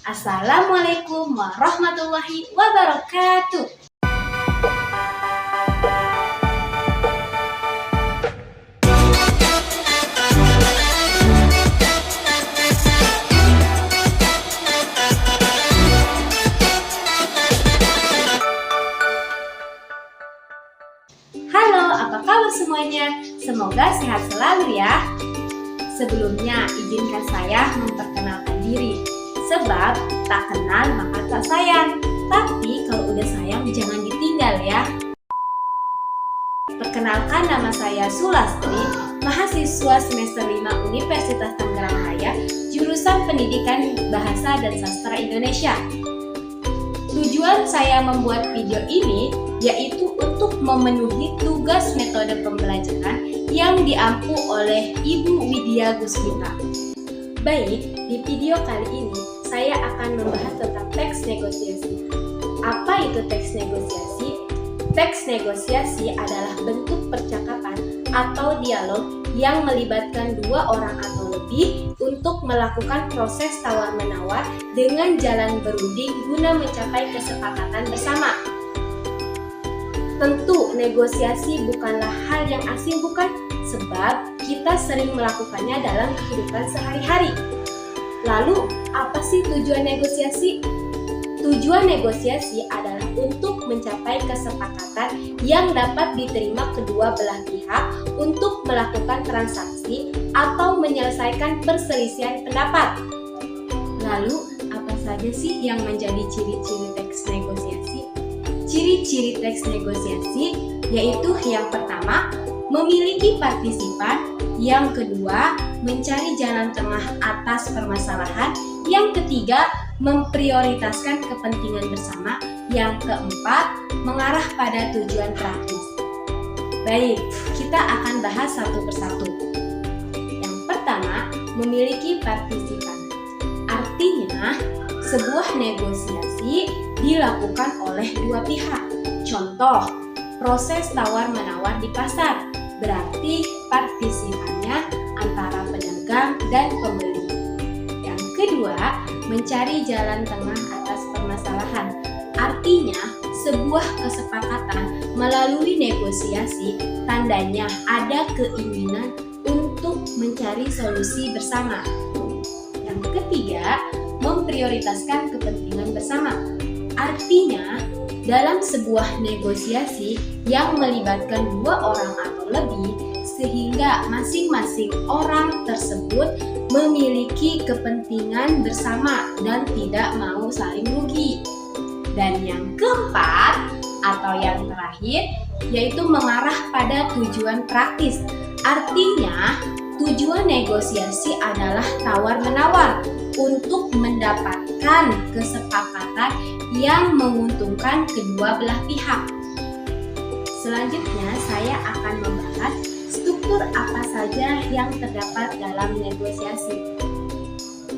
Assalamualaikum warahmatullahi wabarakatuh. Halo, apa kabar semuanya? Semoga sehat selalu ya. Sebelumnya, izinkan saya memperkenalkan diri. Sebab tak kenal maka tak sayang. Tapi kalau udah sayang jangan ditinggal ya. Perkenalkan, nama saya Sulastri, mahasiswa semester 5 Universitas Tangerang Raya, jurusan Pendidikan Bahasa dan Sastra Indonesia. Tujuan saya membuat video ini yaitu untuk memenuhi tugas metode pembelajaran yang diampu oleh Ibu Widya Gusmita. Baik, di video kali ini saya akan membahas tentang teks negosiasi. Apa itu teks negosiasi? Teks negosiasi adalah bentuk percakapan atau dialog yang melibatkan dua orang atau lebih untuk melakukan proses tawar-menawar dengan jalan berunding guna mencapai kesepakatan bersama. Tentu, negosiasi bukanlah hal yang asing, bukan? Sebab kita sering melakukannya dalam kehidupan sehari-hari. Lalu, apa sih tujuan negosiasi? Tujuan negosiasi adalah untuk mencapai kesepakatan yang dapat diterima kedua belah pihak untuk melakukan transaksi atau menyelesaikan perselisihan pendapat. Lalu, apa saja sih yang menjadi ciri-ciri teks negosiasi? Ciri-ciri teks negosiasi yaitu yang pertama, memiliki partisipan, yang kedua, mencari jalan tengah atas permasalahan, yang ketiga, memprioritaskan kepentingan bersama, yang keempat, mengarah pada tujuan praktis. Baik, kita akan bahas satu persatu. Yang pertama, memiliki partisipan. Artinya, sebuah negosiasi dilakukan oleh dua pihak. Contoh, proses tawar-menawar di pasar. Berarti partisipannya antara pedagang dan pembeli. Yang kedua, mencari jalan tengah atas permasalahan. Artinya, sebuah kesepakatan melalui negosiasi tandanya ada keinginan untuk mencari solusi bersama. Yang ketiga, memprioritaskan kepentingan bersama. Artinya, dalam sebuah negosiasi yang melibatkan dua orang atau lebih, sehingga masing-masing orang tersebut memiliki kepentingan bersama dan tidak mau saling rugi. Dan yang keempat atau yang terakhir yaitu mengarah pada tujuan praktis. Artinya, tujuan negosiasi adalah tawar-menawar untuk mendapatkan kesepakatan yang menguntungkan kedua belah pihak. Selanjutnya, saya akan membahas struktur apa saja yang terdapat dalam negosiasi.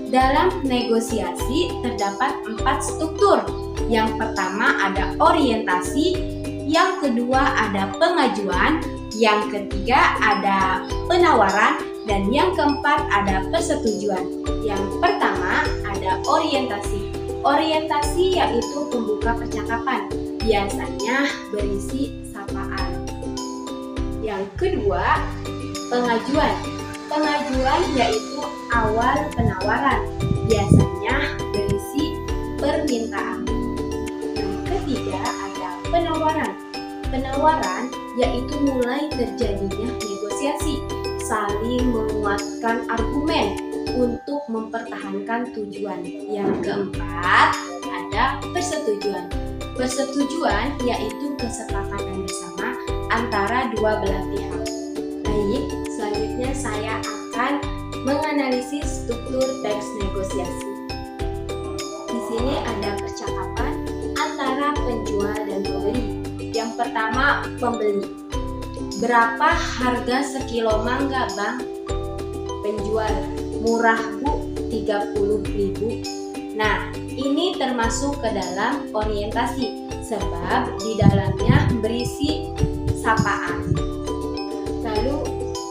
Dalam negosiasi terdapat 4 struktur. Yang pertama ada orientasi, yang kedua ada pengajuan, yang ketiga ada penawaran, dan yang keempat ada persetujuan. Yang pertama ada orientasi. Orientasi yaitu pembuka percakapan, biasanya berisi sapaan. Yang kedua, pengajuan. Pengajuan yaitu awal penawaran, biasanya berisi permintaan. Yang ketiga ada penawaran. Penawaran yaitu mulai terjadinya negosiasi, saling menguatkan argumen untuk mempertahankan tujuan. Yang keempat ada persetujuan. Persetujuan yaitu kesepakatan bersama antara dua belah pihak. Baik, selanjutnya saya akan menganalisis struktur teks negosiasi. Di sini ada percakapan antara penjual dan pembeli. Yang pertama, pembeli. Berapa harga sekilo mangga, Bang? Penjual, murah Bu, 30.000. Nah, ini termasuk ke dalam orientasi, sebab di dalamnya berisi sapaan. Lalu,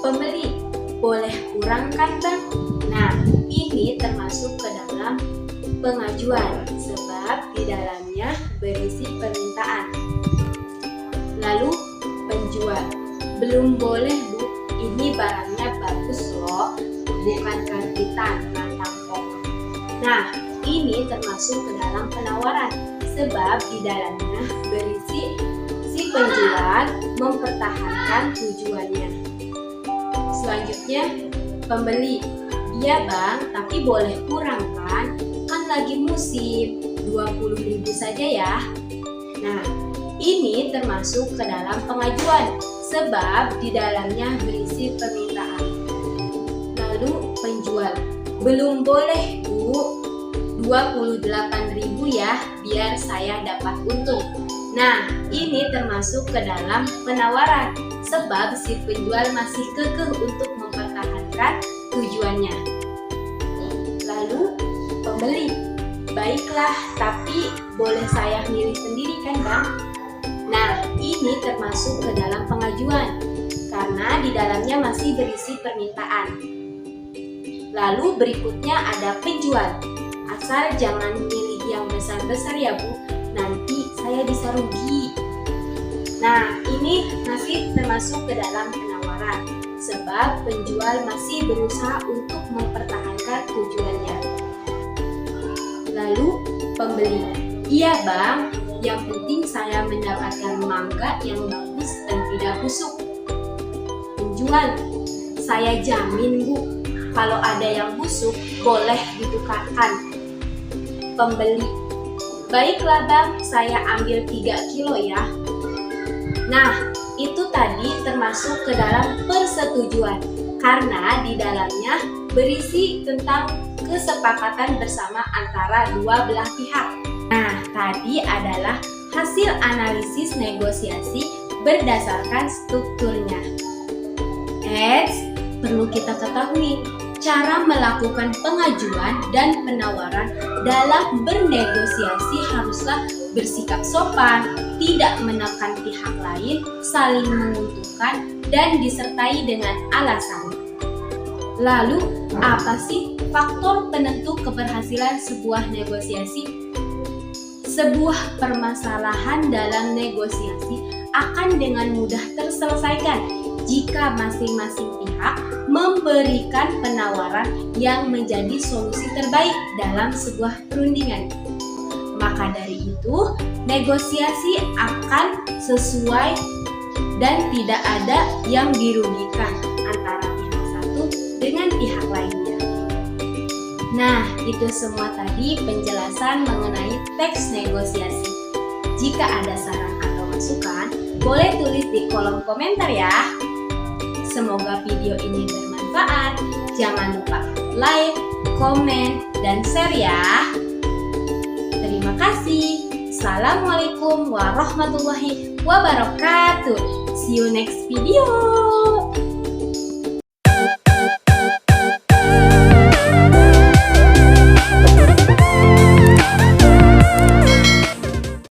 pembeli, boleh kurang kan Bang? Nah, ini termasuk ke dalam pengajuan sebab di dalamnya berisi permintaan. Lalu penjual, belum boleh Bu, ini barangnya bagus loh, bukan karbitan, tampon. Nah, ini termasuk ke dalam penawaran sebab di dalamnya berisi si penjual mempertahankan tujuannya. Selanjutnya, pembeli. Iya Bang, tapi boleh kurang kan? Kan lagi musim, 20.000 saja ya. Nah, ini termasuk ke dalam pengajuan sebab di dalamnya berisi permintaan. Lalu penjual, belum boleh Bu, 28.000 ya biar saya dapat untung. Nah, ini termasuk ke dalam penawaran sebab si penjual masih kekeh untuk mempertahankan tujuannya. Lalu pembeli, baiklah tapi boleh saya milih sendiri kan Bang? Nah, ini termasuk ke dalam pengajuan karena di dalamnya masih berisi permintaan. Lalu berikutnya ada penjual. Asal jangan milih yang besar-besar ya Bu, nanti saya bisa rugi. Nah, ini masih termasuk ke dalam penawaran sebab penjual masih berusaha untuk mempertahankan tujuannya. Lalu pembeli, iya Bang, yang penting saya mendapatkan mangga yang bagus dan tidak busuk. Penjual, saya jamin Bu, kalau ada yang busuk boleh ditukarkan. Pembeli, baiklah Bang, saya ambil 3 kilo ya. Nah, itu tadi termasuk ke dalam persetujuan karena di dalamnya berisi tentang kesepakatan bersama antara dua belah pihak. Nah, tadi adalah hasil analisis negosiasi berdasarkan strukturnya. Perlu kita ketahui, cara melakukan pengajuan dan penawaran dalam bernegosiasi haruslah bersikap sopan, tidak menekan pihak lain, saling menguntungkan, dan disertai dengan alasan. Lalu, apa sih faktor penentu keberhasilan sebuah negosiasi? Sebuah permasalahan dalam negosiasi akan dengan mudah terselesaikan jika masing-masing pihak memberikan penawaran yang menjadi solusi terbaik dalam sebuah perundingan. Maka dari itu, negosiasi akan sesuai dan tidak ada yang dirugikan antara pihak satu dengan pihak lainnya. Nah, itu semua tadi penjelasan mengenai teks negosiasi. Jika ada saran atau masukan, boleh tulis di kolom komentar ya. Semoga video ini bermanfaat. Jangan lupa like, komen, dan share ya. Terima kasih. Assalamualaikum warahmatullahi wabarakatuh. See you next video.